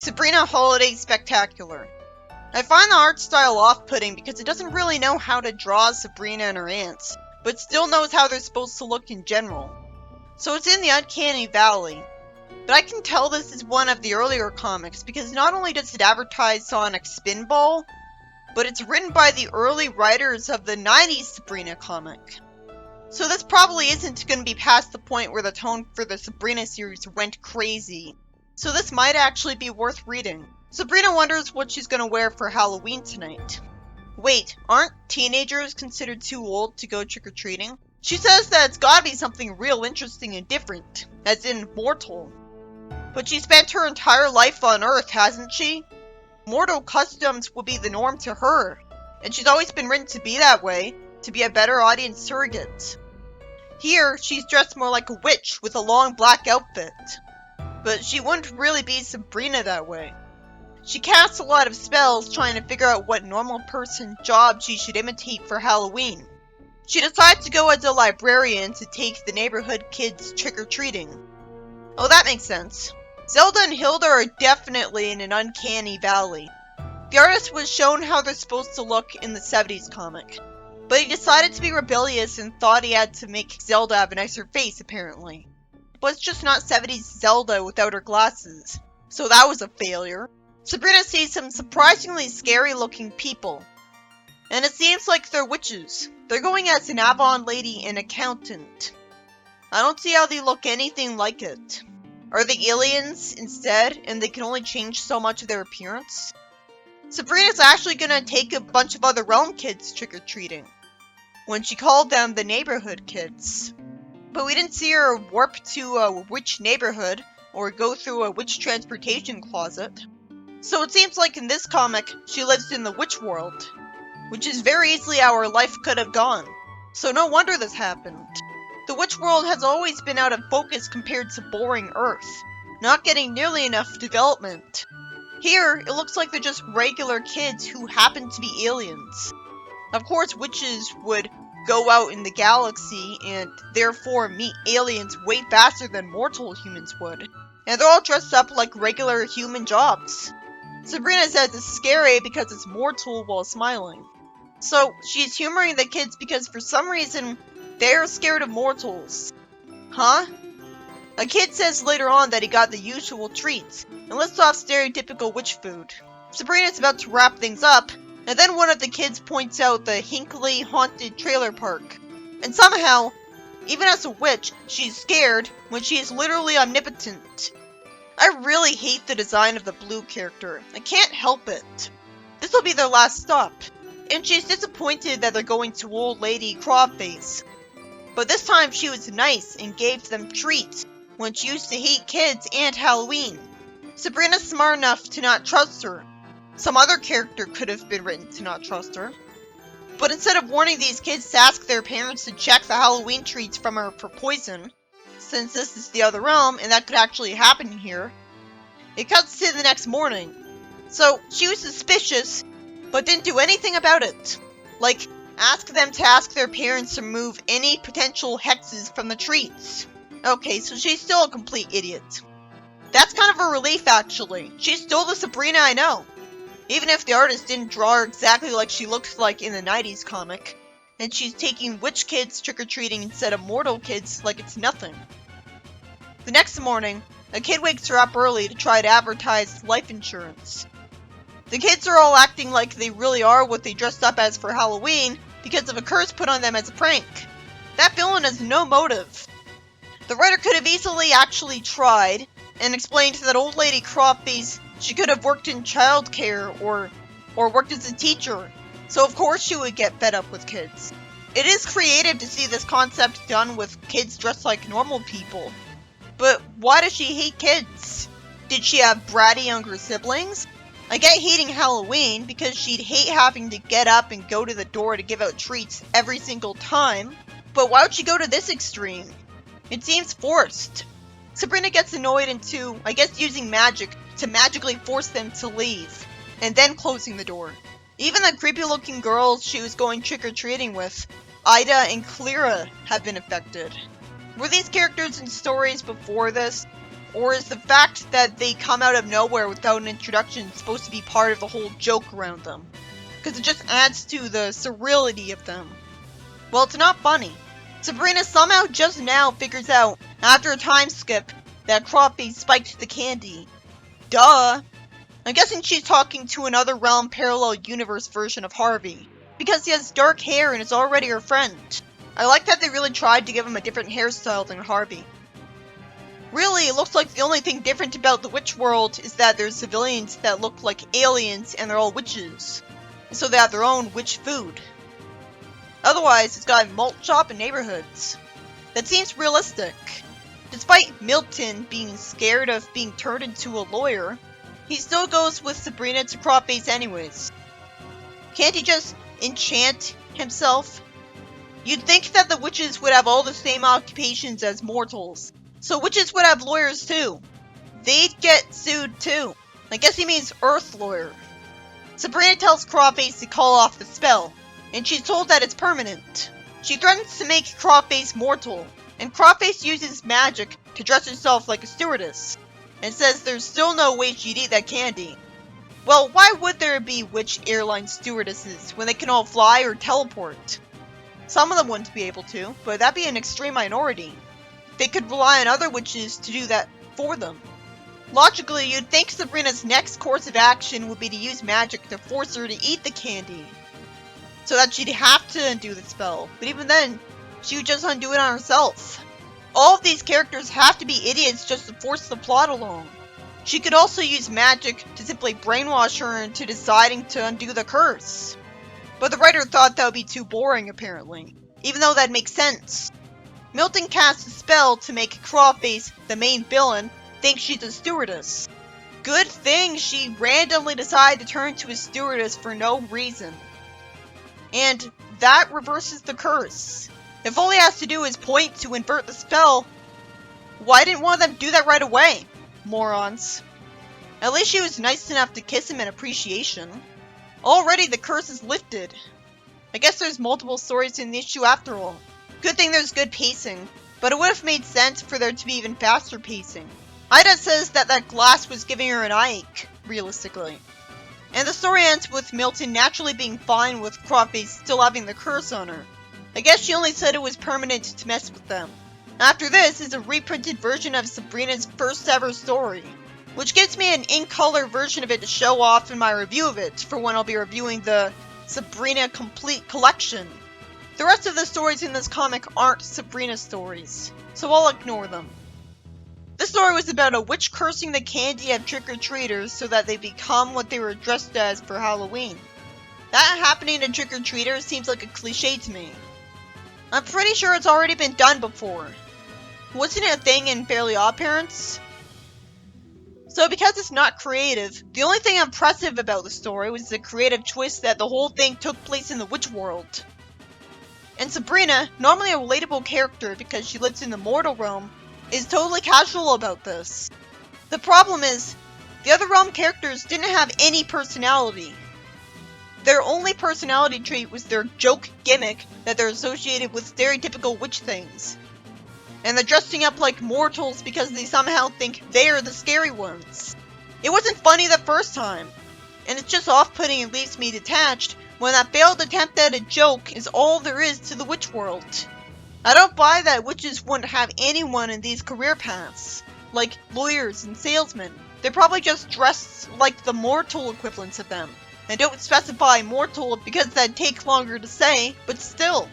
Sabrina Holiday Spectacular. I find the art style off-putting because it doesn't really know how to draw Sabrina and her aunts, but still knows how they're supposed to look in general. So it's in the uncanny valley. But I can tell this is one of the earlier comics because not only does it advertise Sonic Spinball, but it's written by the early writers of the 90s Sabrina comic. So this probably isn't going to be past the point where the tone for the Sabrina series went crazy. So this might actually be worth reading. Sabrina wonders what she's going to wear for Halloween tonight. Wait, aren't teenagers considered too old to go trick-or-treating? She says that it's gotta be something real interesting and different, as in mortal. But she spent her entire life on Earth, hasn't she? Mortal customs will be the norm to her, and she's always been written to be that way, to be a better audience surrogate. Here, she's dressed more like a witch with a long black outfit. But she wouldn't really be Sabrina that way. She casts a lot of spells trying to figure out what normal person job she should imitate for Halloween. She decides to go as a librarian to take the neighborhood kids trick-or-treating. Oh, that makes sense. Zelda and Hilda are definitely in an uncanny valley. The artist was shown how they're supposed to look in the 70s comic, but he decided to be rebellious and thought he had to make Zelda have a nicer face, apparently. But it's just not 70s Zelda without her glasses, so that was a failure. Sabrina sees some surprisingly scary-looking people, and it seems like they're witches. They're going as an Avon lady and accountant. I don't see how they look anything like it. Are they aliens instead, and they can only change so much of their appearance? Sabrina's actually gonna take a bunch of other realm kids trick-or-treating, when she called them the neighborhood kids. But we didn't see her warp to a witch neighborhood, or go through a witch transportation closet. So it seems like in this comic, she lives in the witch world, which is very easily how her life could have gone. So no wonder this happened. The witch world has always been out of focus compared to boring Earth, not getting nearly enough development. Here, it looks like they're just regular kids who happen to be aliens. Of course, witches would go out in the galaxy and therefore meet aliens way faster than mortal humans would. And they're all dressed up like regular human jobs. Sabrina says it's scary because it's mortal while smiling. So, she's humoring the kids because for some reason, they're scared of mortals. Huh? A kid says later on that he got the usual treats, and lists off stereotypical witch food. Sabrina's about to wrap things up, and then one of the kids points out the Hinckley Haunted Trailer Park. And somehow, even as a witch, she's scared when she is literally omnipotent. I really hate the design of the blue character. I can't help it. This will be their last stop. And she's disappointed that they're going to Old Lady Crobface. But this time she was nice and gave them treats when she used to hate kids and Halloween. Sabrina's smart enough to not trust her. Some other character could have been written to not trust her. But instead of warning these kids to ask their parents to check the Halloween treats from her for poison, since this is the other realm and that could actually happen here, it cuts to the next morning. So she was suspicious, but didn't do anything about it. Like, ask them to ask their parents to remove any potential hexes from the treats. Okay, so she's still a complete idiot. That's kind of a relief, actually. She's still the Sabrina I know. Even if the artist didn't draw her exactly like she looked like in the 90s comic, and she's taking witch kids trick-or-treating instead of mortal kids like it's nothing. The next morning, a kid wakes her up early to try to advertise life insurance. The kids are all acting like they really are what they dressed up as for Halloween because of a curse put on them as a prank. That villain has no motive. The writer could have easily actually tried and explained that Old Lady Crobface, she could have worked in childcare or worked as a teacher, so of course she would get fed up with kids. It is creative to see this concept done with kids dressed like normal people. But why does she hate kids? Did she have bratty younger siblings? I get hating Halloween because she'd hate having to get up and go to the door to give out treats every single time. But why would she go to this extreme? It seems forced. Sabrina gets annoyed into, I guess, using magic to magically force them to leave, and then closing the door. Even the creepy looking girls she was going trick-or-treating with, Ida and Clara, have been affected. Were these characters in stories before this? Or is the fact that they come out of nowhere without an introduction supposed to be part of the whole joke around them? Because it just adds to the surreality of them. Well, it's not funny. Sabrina somehow just now figures out, after a time skip, that Crawfie spiked the candy. Duh! I'm guessing she's talking to another realm parallel universe version of Harvey, because he has dark hair and is already her friend. I like that they really tried to give him a different hairstyle than Harvey. Really, it looks like the only thing different about the witch world is that there's civilians that look like aliens and they're all witches. And so they have their own witch food. Otherwise, it's got a malt shop and neighborhoods. That seems realistic. Despite Milton being scared of being turned into a lawyer, he still goes with Sabrina to Crawface anyways. Can't he just enchant himself? You'd think that the witches would have all the same occupations as mortals, so witches would have lawyers too. They'd get sued too. I guess he means Earth lawyer. Sabrina tells Crawface to call off the spell, and she's told that it's permanent. She threatens to make Crawface mortal, and Crawface uses magic to dress herself like a stewardess, and says there's still no way she'd eat that candy. Well, why would there be witch airline stewardesses when they can all fly or teleport? Some of them wouldn't be able to, but that'd be an extreme minority. They could rely on other witches to do that for them. Logically, you'd think Sabrina's next course of action would be to use magic to force her to eat the candy, so that she'd have to undo the spell, but even then, she would just undo it on herself. All of these characters have to be idiots just to force the plot along. She could also use magic to simply brainwash her into deciding to undo the curse. But the writer thought that would be too boring, apparently, even though that makes sense. Milton casts a spell to make Crawface, the main villain, think she's a stewardess. Good thing she randomly decided to turn to a stewardess for no reason. And that reverses the curse. If all he has to do is point to invert the spell, why didn't one of them do that right away? Morons. At least she was nice enough to kiss him in appreciation. Already the curse is lifted. I guess there's multiple stories in the issue after all. Good thing there's good pacing, but it would have made sense for there to be even faster pacing. Ida says that glass was giving her an ache, realistically. And the story ends with Milton naturally being fine with Crawface still having the curse on her. I guess she only said it was permanent to mess with them. After this is a reprinted version of Sabrina's first ever story, which gives me an in-color version of it to show off in my review of it for when I'll be reviewing the Sabrina Complete Collection. The rest of the stories in this comic aren't Sabrina stories, so I'll ignore them. This story was about a witch cursing the candy of trick-or-treaters so that they become what they were dressed as for Halloween. That happening to trick-or-treaters seems like a cliche to me. I'm pretty sure it's already been done before. Wasn't it a thing in Fairly Odd Parents? So because it's not creative, the only thing impressive about the story was the creative twist that the whole thing took place in the witch world. And Sabrina, normally a relatable character because she lives in the mortal realm, is totally casual about this. The problem is, the other realm characters didn't have any personality. Their only personality trait was their joke gimmick that they're associated with stereotypical witch things. And they're dressing up like mortals because they somehow think they're the scary ones. It wasn't funny the first time, and it's just off-putting and leaves me detached when that failed attempt at a joke is all there is to the witch world. I don't buy that witches wouldn't have anyone in these career paths, like lawyers and salesmen. They're probably just dressed like the mortal equivalents of them, and don't specify mortal because that'd take longer to say, but still.